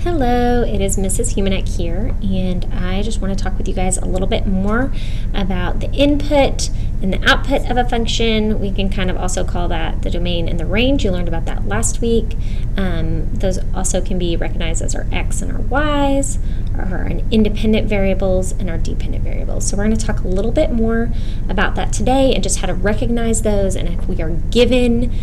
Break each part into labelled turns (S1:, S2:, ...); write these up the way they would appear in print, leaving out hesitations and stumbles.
S1: Hello, it is Mrs. Humanek here, and I just want to talk with you guys a little bit more about the input and the output of a function. We can kind of also call that the domain and the range. You learned about that last week. Those also can be recognized as our x and our y's, our independent variables and our dependent variables. So we're going to talk a little bit more about that today and just how to recognize those, and if we are given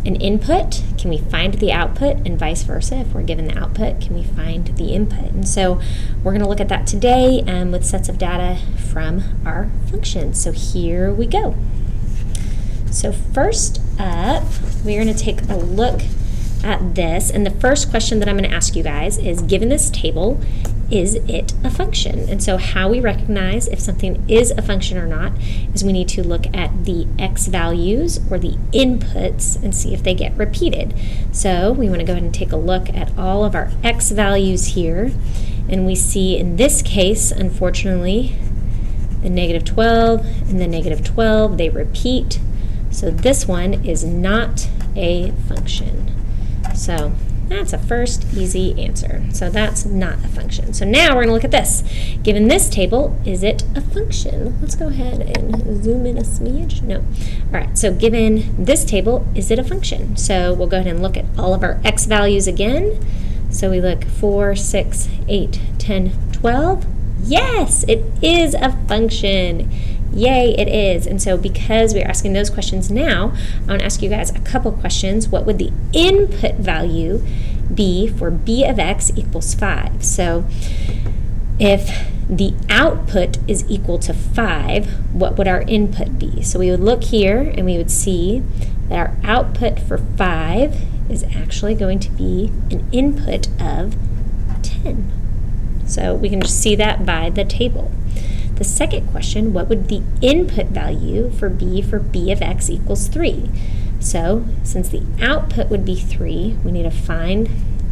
S1: an input, can we find the output, and vice versa. If we're given the output, can we find the input? And so we're going to look at that today with sets of data from our functions. So here we go. So first up, we're going to take a look at this, and the first question that I'm going to ask you guys is, given this table, is it a function? And so how we recognize if something is a function or not is we need to look at the x values or the inputs and see if they get repeated. So we want to go ahead and take a look at all of our x values here, and we see in this case, unfortunately, the -12 and the -12, they repeat. So this one is not a function. So that's a first easy answer. So that's not a function. So now we're going to look at this. Given this table, is it a function? Let's go ahead and zoom in a smidge. No. All right, so given this table, is it a function? So we'll go ahead and look at all of our x values again. So we look 4, 6, 8, 10, 12. Yes, it is a function. Yay, it is. And so because we're asking those questions now, I want to ask you guys a couple questions. What would the input value be for b of x equals 5? So if the output is equal to 5, what would our input be? So we would look here and we would see that our output for 5 is actually going to be an input of 10. So we can just see that by the table. The second question, what would the input value for b of x equals 3? So since the output would be 3, we need to find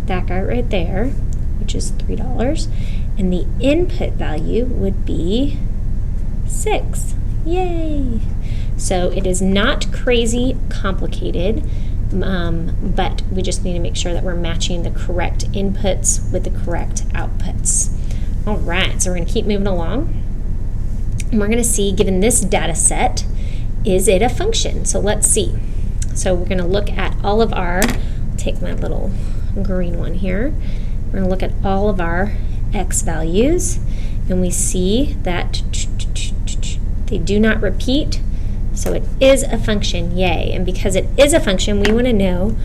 S1: that guy right there, which is $3, and the input value would be 6. Yay! So it is not crazy complicated, but we just need to make sure that we're matching the correct inputs with the correct outputs. All right, so we're going to keep moving along. And we're going to see, given this data set, is it a function? So let's see. So we're going to look at all of our, take my little green one here, we're going to look at all of our x values, and we see that they do not repeat, so it is a function, yay. And because it is a function, we want to know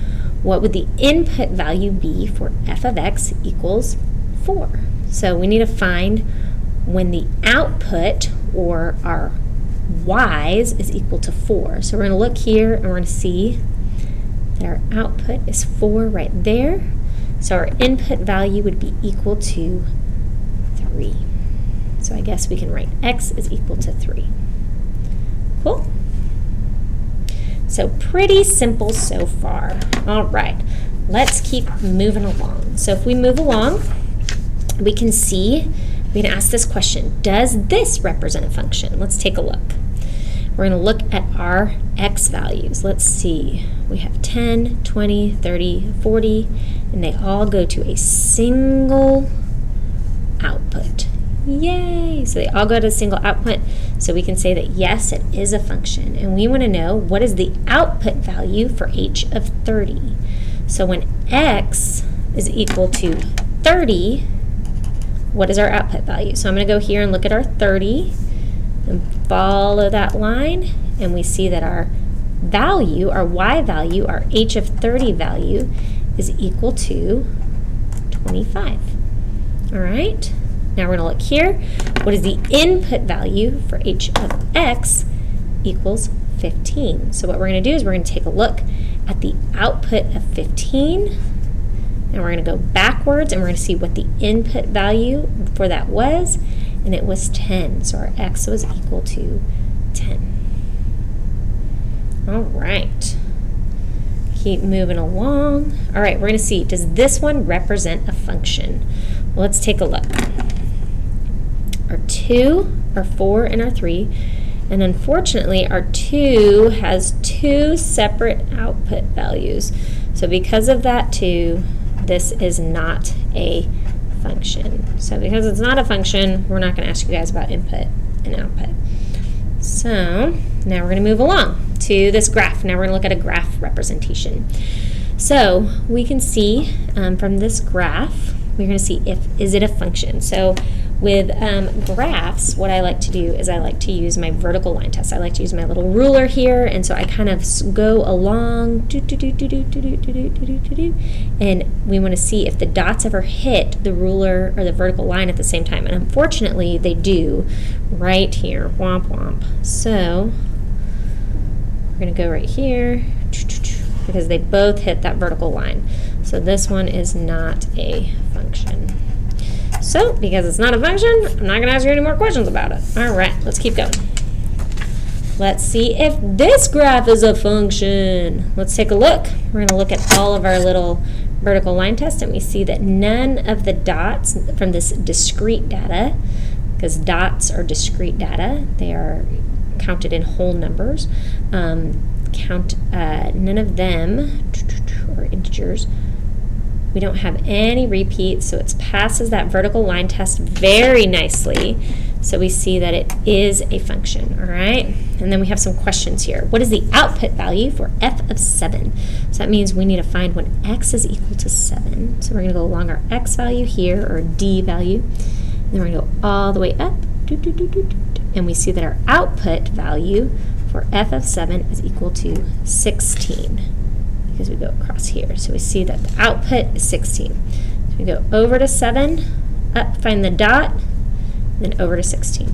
S1: what would the input value be for f of x equals 4. So we need to find when the output, or our y's, is equal to 4. So we're going to look here and we're going to see that our output is 4 right there. So our input value would be equal to 3. So I guess we can write x is equal to 3. Cool. So pretty simple so far. All right, let's keep moving along. So if we move along, we can see, we can ask this question, does this represent a function? Let's take a look. We're going to look at our x values. Let's see. We have 10, 20, 30, 40, and they all go to a single output. Yay! So they all go to a single output, so we can say that yes, it is a function. And we want to know, what is the output value for h of 30? So when x is equal to 30, what is our output value? So I'm going to go here and look at our 30 and follow that line, and we see that our value, our y value, our h of 30 value is equal to 25. All right, now we're going to look here. What is the input value for h of x equals 15? So what we're going to do is we're going to take a look at the output of 15, and we're going to go backwards, and we're going to see what the input value for that was, and it was 10. So our x was equal to 10. All right. Keep moving along. All right, we're going to see, does this one represent a function? Well, let's take a look. Our 2, our 4, and our 3. And unfortunately, our 2 has 2 separate output values. So because of that 2, this is not a function. So because it's not a function, we're not going to ask you guys about input and output. So now we're going to move along to this graph. Now we're going to look at a graph representation. So we can see from this graph, we're going to see is it a function. So with graphs, what I like to do is I like to use my vertical line test. I like to use my little ruler here, and so I kind of go along, and we want to see if the dots ever hit the ruler or the vertical line at the same time. And unfortunately, they do right here. Womp womp. So we're going to go right here because they both hit that vertical line. So this one is not a function. So, because it's not a function, I'm not going to ask you any more questions about it. All right, let's keep going. Let's see if this graph is a function. Let's take a look. We're going to look at all of our little vertical line tests, and we see that none of the dots from this discrete data, because dots are discrete data, they are counted in whole numbers, none of them are integers. We don't have any repeats, so it passes that vertical line test very nicely. So we see that it is a function, all right? And then we have some questions here. What is the output value for f of 7? So that means we need to find when x is equal to 7. So we're going to go along our x value here, or d value, and then we're going to go all the way up, and we see that our output value for f of 7 is equal to 16. Because we go across here. So we see that the output is 16. So we go over to 7, up, find the dot, then over to 16.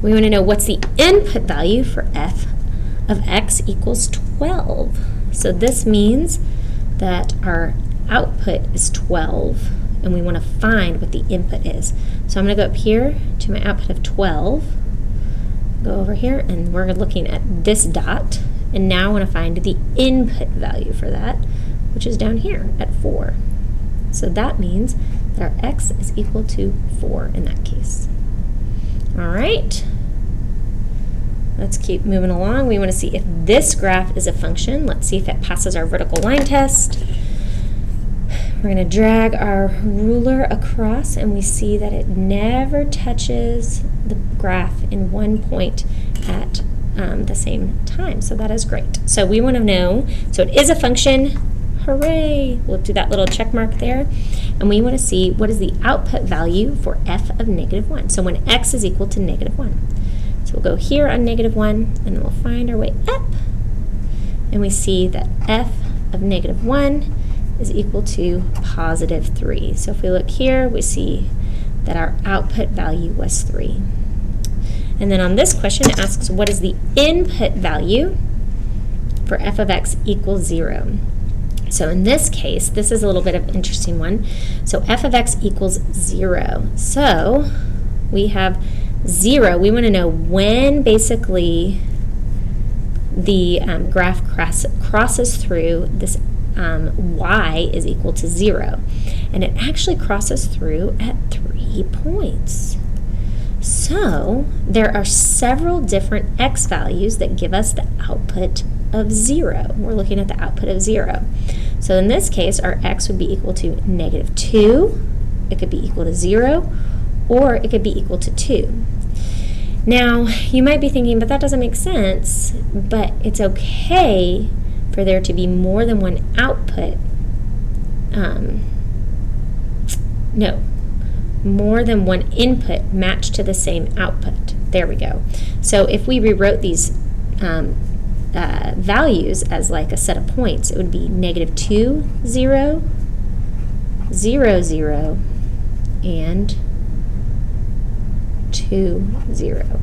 S1: We want to know what's the input value for f of x equals 12. So this means that our output is 12, and we want to find what the input is. So I'm going to go up here to my output of 12, go over here, and we're looking at this dot. And now I want to find the input value for that, which is down here at 4. So that means that our x is equal to 4 in that case. All right. Let's keep moving along. We want to see if this graph is a function. Let's see if it passes our vertical line test. We're going to drag our ruler across, and we see that it never touches the graph in one point at the same time, so that is great. So we want to know, so it is a function, hooray, we'll do that little check mark there, and we want to see what is the output value for f of -1, so when x is equal to -1. So we'll go here on -1, and then we'll find our way up, and we see that f of -1 is equal to +3. So if we look here, we see that our output value was 3. And then on this question, it asks, what is the input value for f of x equals 0? So in this case, this is a little bit of an interesting one. So f of x equals 0. So we have 0. We want to know when basically the graph crosses through this y is equal to 0. And it actually crosses through at 3 points. So there are several different x values that give us the output of 0. We're looking at the output of 0. So in this case, our x would be equal to -2, it could be equal to 0, or it could be equal to 2. Now, you might be thinking, but that doesn't make sense, but it's okay for there to be more than one output. More than one input matched to the same output. There we go. So if we rewrote these values as like a set of points, it would be -2, 0, 0, 0, and 2, 0.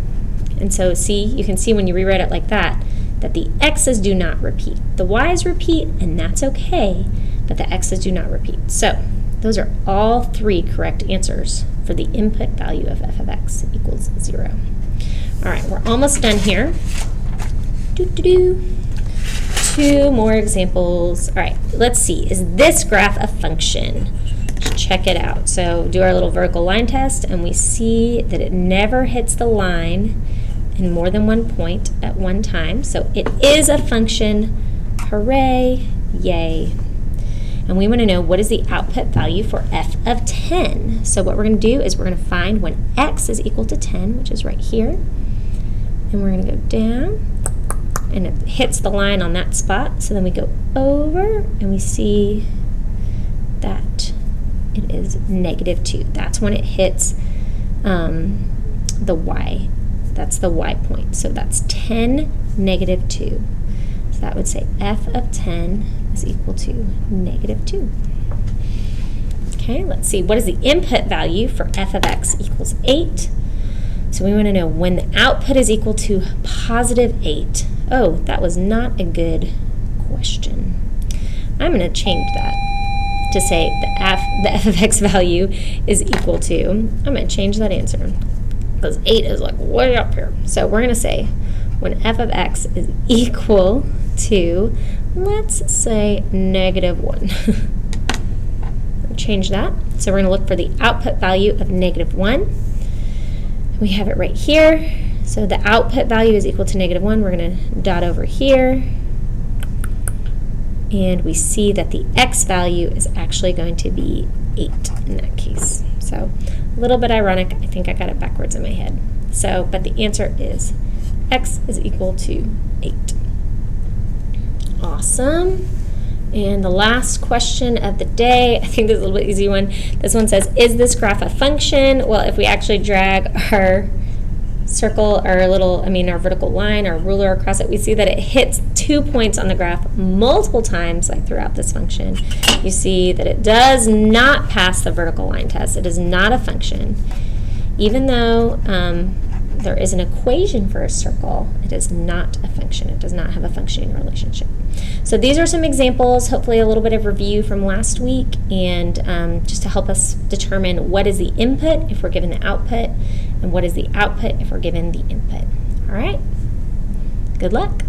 S1: And so see, you can see when you rewrite it like that, that the x's do not repeat. The y's repeat, and that's okay, but the x's do not repeat. So those are all 3 correct answers for the input value of f of x equals 0. All right, we're almost done here. 2 more examples. All right, let's see. Is this graph a function? Let's check it out. So do our little vertical line test, and we see that it never hits the line in more than one point at one time. So it is a function. Hooray, yay. And we want to know what is the output value for f of 10. So what we're going to do is we're going to find when x is equal to 10, which is right here. And we're going to go down, and it hits the line on that spot. So then we go over, and we see that it is -2. That's when it hits the y. That's the y point. So that's 10, -2. So that would say f of 10 is equal to -2. Okay, let's see. What is the input value for f of x equals 8? So we want to know when the output is equal to +8. Oh, that was not a good question. I'm going to change that to say the f of x value is equal to, I'm going to change that answer because 8 is like way up here. So we're going to say when f of x is equal to, let's say, -1. Change that. So we're going to look for the output value of -1. We have it right here. So the output value is equal to -1. We're going to dot over here. And we see that the x value is actually going to be 8 in that case. So a little bit ironic. I think I got it backwards in my head. So, but the answer is x is equal to 8. Awesome. And the last question of the day, I think this is a little bit easy one. This one says, is this graph a function? Well, if we actually drag our circle, our vertical line, our ruler across it, we see that it hits 2 points on the graph multiple times, like throughout this function. You see that it does not pass the vertical line test. It is not a function. Even though there is an equation for a circle, it is not a function. It does not have a functioning relationship. So these are some examples, hopefully a little bit of review from last week, and just to help us determine what is the input if we're given the output, and what is the output if we're given the input. All right, good luck.